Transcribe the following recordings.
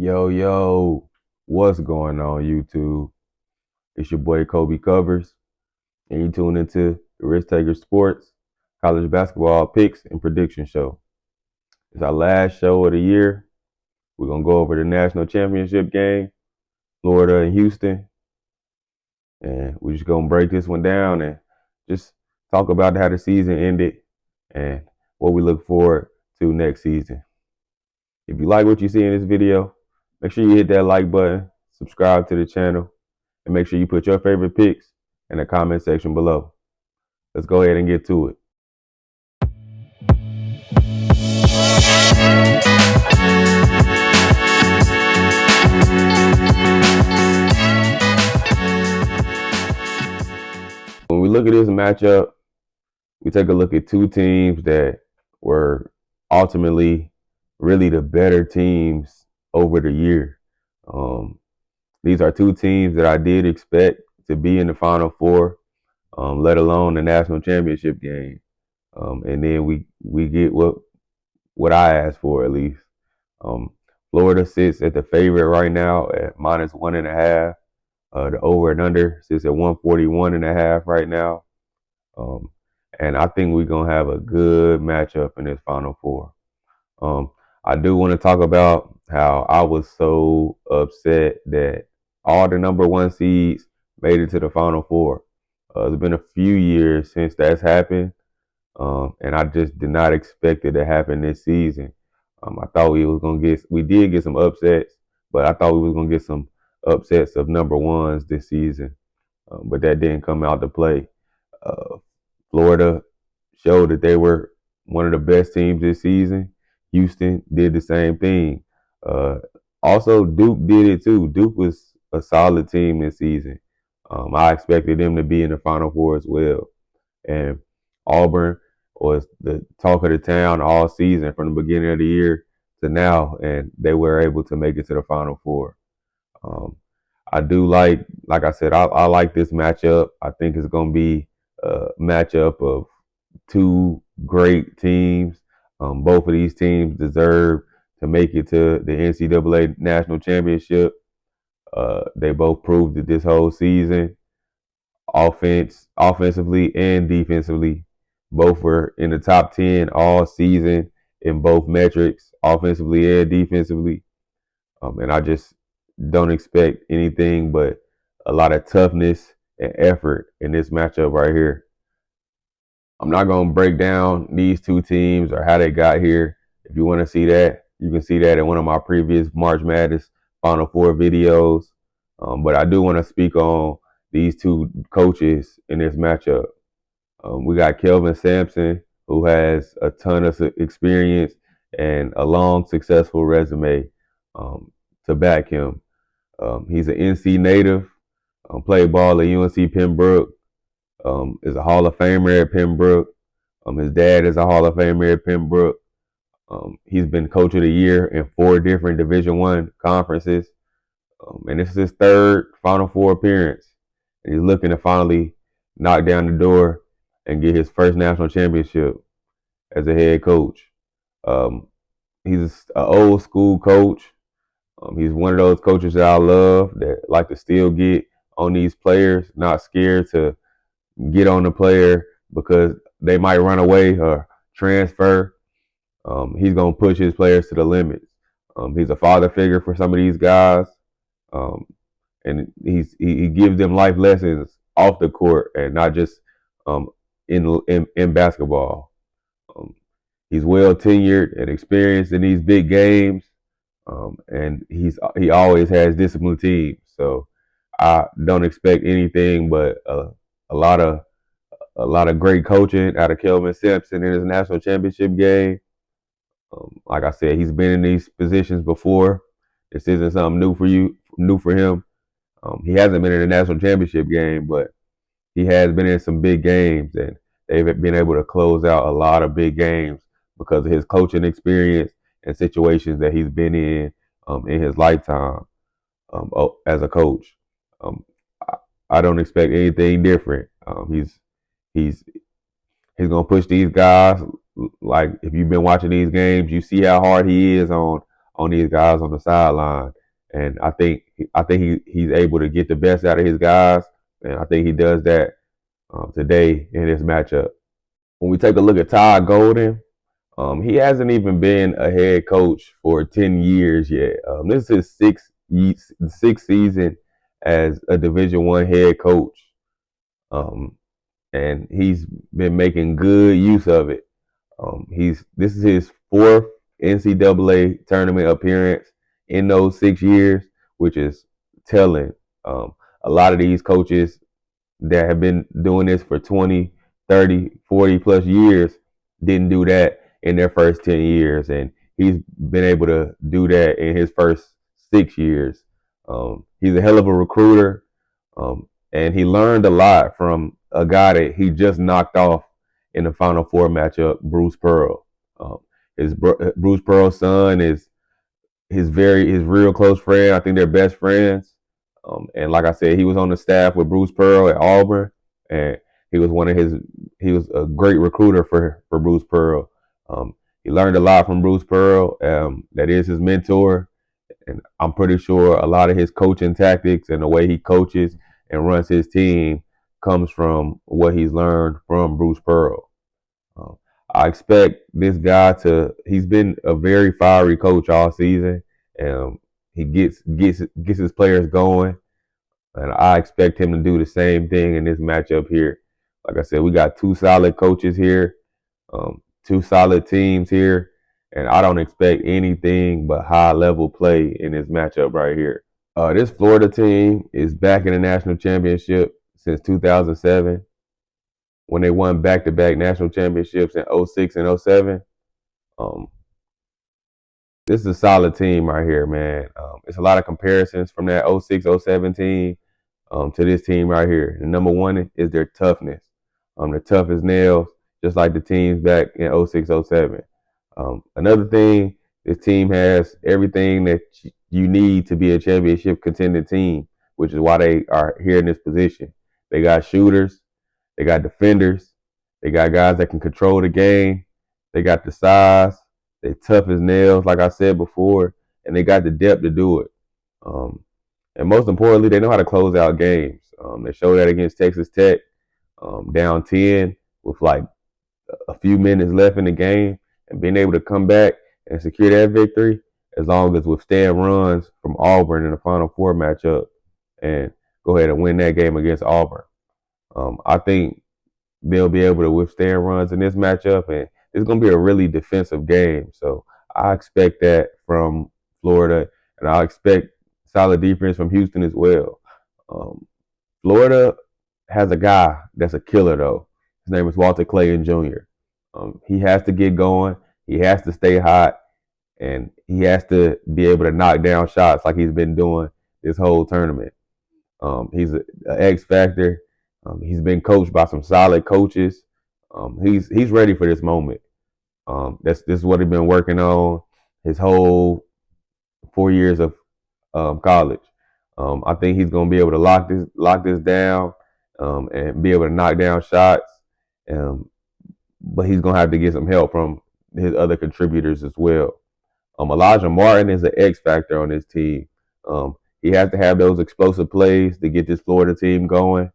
Yo, what's going on, YouTube? It's your boy Colby Covers, and you tune into the Risk Taker Sports College Basketball Picks and Prediction Show. It's our last show of the year. We're gonna go over the National Championship Game, Florida and Houston, and we're just gonna break this one down and just talk about how the season ended and what we look forward to next season. If you like what you see in this video, make sure you hit that like button, subscribe to the channel, and make sure you put your favorite picks in the comment section below. Let's go ahead and get to it. When we look at this matchup, we take a look at two teams that were ultimately really the better teams over the year. These are two teams that I did expect to be in the Final Four, let alone the National Championship Game. And then we get what I asked for at least. Florida sits at the favorite right now at -1.5. The over and under sits at 141.5 right now. And I think we're gonna have a good matchup in this Final Four. I do want to talk about how I was so upset that all the number one seeds made it to the Final Four. It's been a few years since that's happened, and I just did not expect it to happen this season. I thought we did get some upsets, but I thought we was gonna get some upsets of number ones this season, but that didn't come out to play. Uh, Florida showed that they were one of the best teams this season. Houston did the same thing. Uh, Also, Duke did it too. Duke was a solid team this season. I expected them to be in the Final Four as well. And Auburn was the talk of the town all season from the beginning of the year to now, and they were able to make it to the Final Four. Um, I do like I said, I like this matchup. I think it's going to be a matchup of two great teams. Both of these teams deserve to make it to the NCAA National Championship. They both proved it this whole season, offensively and defensively. Both were in the top 10 all season in both metrics, offensively and defensively. And I just don't expect anything but a lot of toughness and effort in this matchup right here. I'm not going to break down these two teams or how they got here. If you want to see that, you can see that in one of my previous March Madness Final Four videos. But I do want to speak on these two coaches in this matchup. We got Kelvin Sampson, who has a ton of experience and a long, successful resume to back him. He's an NC native, played ball at UNC Pembroke, is a Hall of Famer at Pembroke. His dad is a Hall of Famer at Pembroke. He's been Coach of the Year in 4 different Division I conferences. And this is his 3rd Final Four appearance. And he's looking to finally knock down the door and get his first national championship as a head coach. He's an old school coach. He's one of those coaches that I love that like to still get on these players, not scared to get on the player because they might run away or transfer. He's going to push his players to the limits. He's a father figure for some of these guys. And he gives them life lessons off the court and not just in basketball. He's well tenured and experienced in these big games, and he always has disciplined teams. So I don't expect anything but a lot of great coaching out of Kelvin Sampson in his national championship game. Like I said, he's been in these positions before. This isn't something new for him. He hasn't been in a national championship game, but he has been in some big games, and they've been able to close out a lot of big games because of his coaching experience and situations that he's been in his lifetime as a coach. I don't expect anything different. He's gonna push these guys. Like if you've been watching these games, you see how hard he is on on these guys on the sideline. And I think he's able to get the best out of his guys, and I think he does that today in this matchup. When we take a look at Todd Golden, he hasn't even been a head coach for 10 years yet. This is his sixth season as a Division One head coach, um, and he's been making good use of it. He's This is his fourth NCAA tournament appearance in those 6 years, which is telling. A lot of these coaches that have been doing this for 20, 30, 40 plus years didn't do that in their first 10 years. And he's been able to do that in his first 6 years. He's a hell of a recruiter. And he learned a lot from a guy that he just knocked off in the Final Four matchup, Bruce Pearl. Um, Bruce Pearl's son is his real close friend. I think they're best friends. And like I said, he was on the staff with Bruce Pearl at Auburn, and he was a great recruiter for Bruce Pearl. He learned a lot from Bruce Pearl. That is his mentor, and I'm pretty sure a lot of his coaching tactics and the way he coaches and runs his team comes from what he's learned from Bruce Pearl. Um, I expect this guy he's been a very fiery coach all season. And he gets his players going, and I expect him to do the same thing in this matchup here. Like I said, we got two solid coaches here, two solid teams here, and I don't expect anything but high level play in this matchup right here. This Florida team is back in the national championship since 2007 when they won back-to-back national championships in '06 and '07. Um, this is a solid team right here, man. It's a lot of comparisons from that '06, '07 team to this team right here. The number one is their toughness. They're tough as nails, just like the teams back in '06, '07. Another thing, this team has everything that you need to be a championship contending team, which is why they are here in this position. They got shooters, they got defenders, they got guys that can control the game, they got the size, they're tough as nails, like I said before, and they got the depth to do it. Um, and most importantly, they know how to close out games. They showed that against Texas Tech, down 10 with like a few minutes left in the game, and being able to come back and secure that victory, as long as withstand runs from Auburn in the Final Four matchup, and go ahead and win that game against Auburn. I think they'll be able to withstand runs in this matchup, and it's going to be a really defensive game. So I expect that from Florida, and I expect solid defense from Houston as well. Um, Florida has a guy that's a killer, though. His name is Walter Clayton Jr. He has to get going. He has to stay hot, and he has to be able to knock down shots like he's been doing this whole tournament. He's an X factor. He's been coached by some solid coaches. He's ready for this moment. This is what he's been working on his whole 4 years of college. I think he's going to be able to lock this down and be able to knock down shots. Um, but he's going to have to get some help from his other contributors as well. Elijah Martin is an X factor on this team. He has to have those explosive plays to get this Florida team going.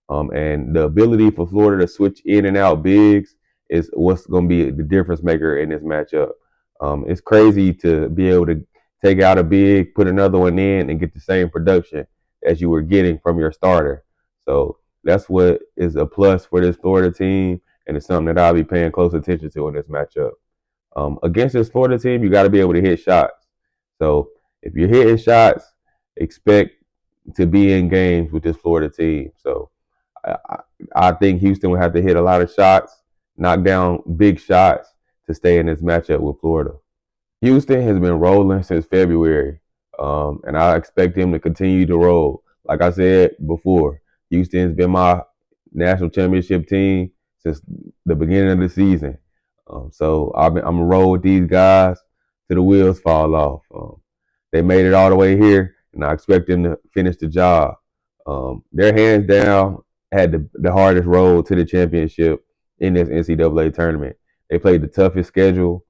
And the ability for Florida to switch in and out bigs is what's going to be the difference maker in this matchup. It's crazy to be able to take out a big, put another one in, and get the same production as you were getting from your starter. So that's what is a plus for this Florida team, and it's something that I'll be paying close attention to in this matchup. Against this Florida team, you got to be able to hit shots. So if you're hitting shots, expect to be in games with this Florida team. So I, I think Houston will have to hit a lot of shots, knock down big shots to stay in this matchup with Florida. Houston has been rolling since February, and I expect them to continue to roll. Like I said before, Houston's been my national championship team since the beginning of the season. So I'm gonna roll with these guys till the wheels fall off. They made it all the way here, and I expect them to finish the job. Their hands down had the hardest road to the championship in this NCAA tournament. They played the toughest schedule.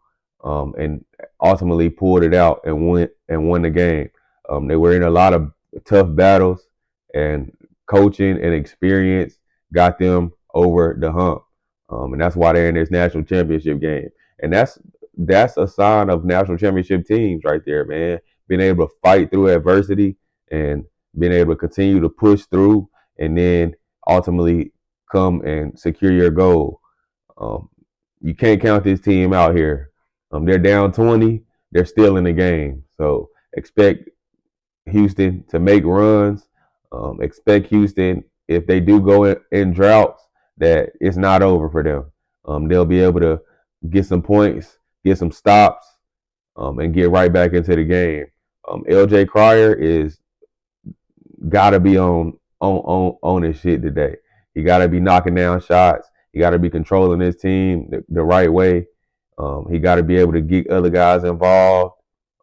and ultimately pulled it out and won the game. They were in a lot of tough battles, and coaching and experience got them over the hump, and that's why they're in this national championship game. And that's a sign of national championship teams right there, man. Being able to fight through adversity and being able to continue to push through, and then ultimately come and secure your goal. Um, you can't count this team out here. They're down 20. They're still in the game. So expect Houston to make runs. Expect Houston, if they do go in droughts, that it's not over for them. They'll be able to get some points, get some stops, and get right back into the game. LJ Cryer is got to be on his shit today. He got to be knocking down shots. He got to be controlling his team the right way. He got to be able to get other guys involved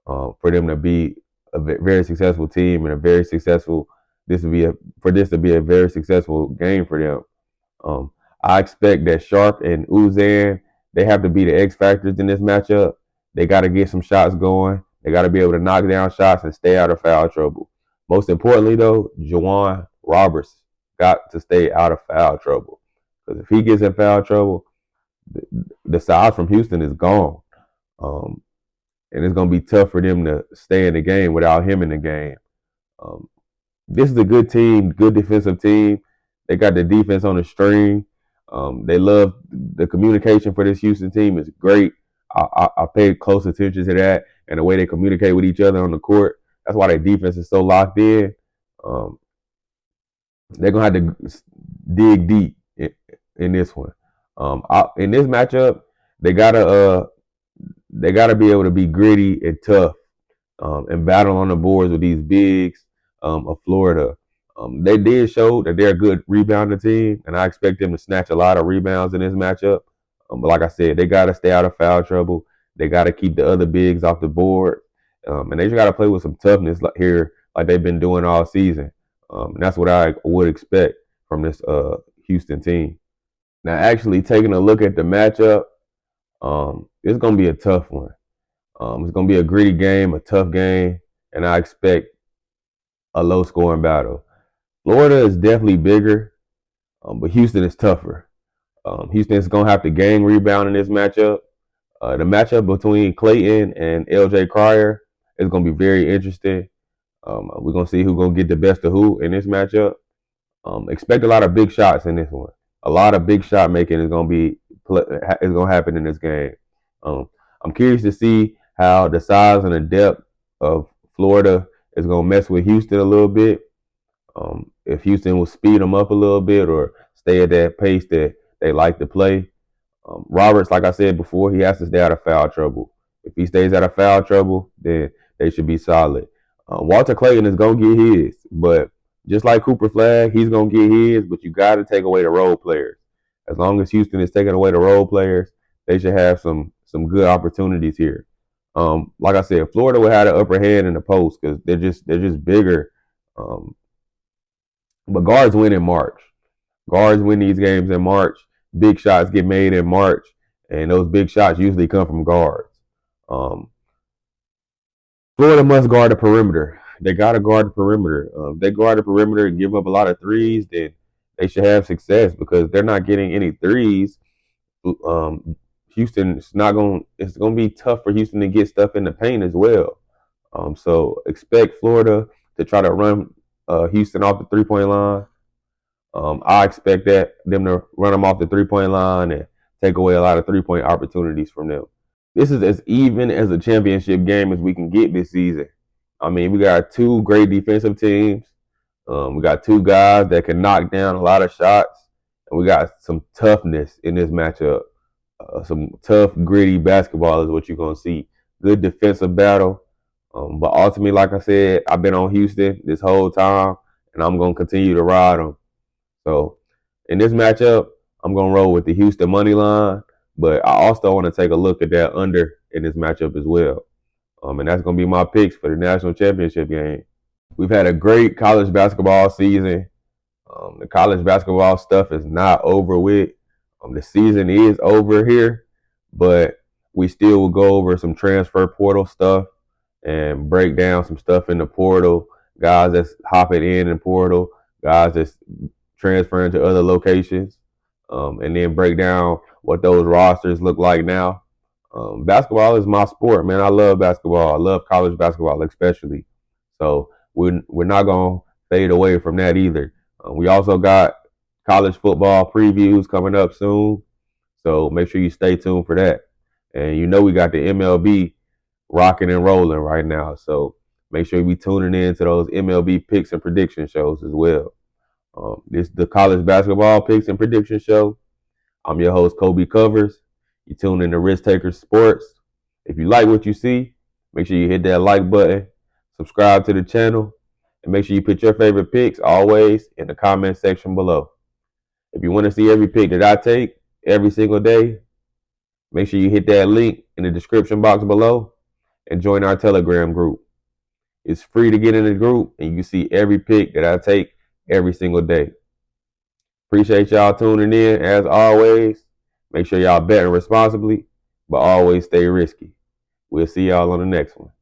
for them to be a very successful team and a very successful. For this to be a very successful game for them. Um, I expect that Sharp and Uzan, they have to be the X factors in this matchup. They got to get some shots going. They got to be able to knock down shots and stay out of foul trouble. Most importantly, though, Juwan Roberts got to stay out of foul trouble. Because if he gets in foul trouble, the size from Houston is gone. Um, and it's going to be tough for them to stay in the game without him in the game. Um, this is a good team, good defensive team. They got the defense on the string. They love the communication for this Houston team is great. I paid close attention to that and the way they communicate with each other on the court. That's why their defense is so locked in. They're gonna have to dig deep in this one. In this matchup, they gotta be able to be gritty and tough and battle on the boards with these bigs of Florida. They did show that they're a good rebounder team, and I expect them to snatch a lot of rebounds in this matchup. But like I said, they got to stay out of foul trouble. They got to keep the other bigs off the board, and they just got to play with some toughness here, like they've been doing all season. And that's what I would expect from this Houston team. Now, actually taking a look at the matchup, it's going to be a tough one. It's going to be a gritty game, a tough game, and I expect a low-scoring battle. Florida is definitely bigger, but Houston is tougher. Houston is going to have to gang rebound in this matchup. The matchup between Clayton and LJ Cryer is going to be very interesting. We're going to see who's going to get the best of who in this matchup. Expect a lot of big shots in this one. A lot of big shot making is going to happen in this game. I'm curious to see how the size and the depth of Florida is going to mess with Houston a little bit. If Houston will speed them up a little bit or stay at that pace that they like to play. Roberts, like I said before, he has to stay out of foul trouble. If he stays out of foul trouble, then they should be solid. Walter Clayton is going to get his, but just like Cooper Flagg, he's going to get his, but you got to take away the role players. As long as Houston is taking away the role players, they should have some good opportunities here. Like I said, Florida will have the upper hand in the post because they're just bigger. But guards win in March. Guards win these games in March. Big shots get made in March, and those big shots usually come from guards. Florida must guard the perimeter. They got to guard the perimeter. If they guard the perimeter and give up a lot of threes, then they should have success because they're not getting any threes. Houston, it's going to be tough for Houston to get stuff in the paint as well. So expect Florida to try to run Houston off the 3-point line. I expect them to run them off the 3-point line and take away a lot of 3-point opportunities from them. This is as even as a championship game as we can get this season. I mean, we got two great defensive teams. We got two guys that can knock down a lot of shots, and we got some toughness in this matchup. Some tough, gritty basketball is what you're gonna see. Good defensive battle. But ultimately, like I said, I've been on Houston this whole time, and I'm going to continue to ride them. So in this matchup, I'm going to roll with the Houston money line, but I also want to take a look at that under in this matchup as well. And that's going to be my picks for the national championship game. We've had a great college basketball season. The college basketball stuff is not over with. The season is over here, but we still will go over some transfer portal stuff and break down some stuff in the portal, guys that's hopping in the portal, guys that's transferring to other locations, and then break down what those rosters look like now. Basketball is my sport, man. I love basketball. I love college basketball, especially. So we're not gonna fade away from that either. We also got college football previews coming up soon, so make sure you stay tuned for that. And you know we got the MLB rocking and rolling right now, so make sure you be tuning in to those MLB picks and prediction shows as well. This is the college basketball picks and prediction show. I'm your host, Colby Covers. You tune in to Risk Takers Sports. If you like what you see, make sure you hit that like button, subscribe to the channel, and make sure you put your favorite picks always in the comment section below. If you want to see every pick that I take every single day, make sure you hit that link in the description box below and join our Telegram group. It's free to get in the group, and you can see every pick that I take every single day. Appreciate y'all tuning in. As always, make sure y'all betting responsibly, but always stay risky. We'll see y'all on the next one.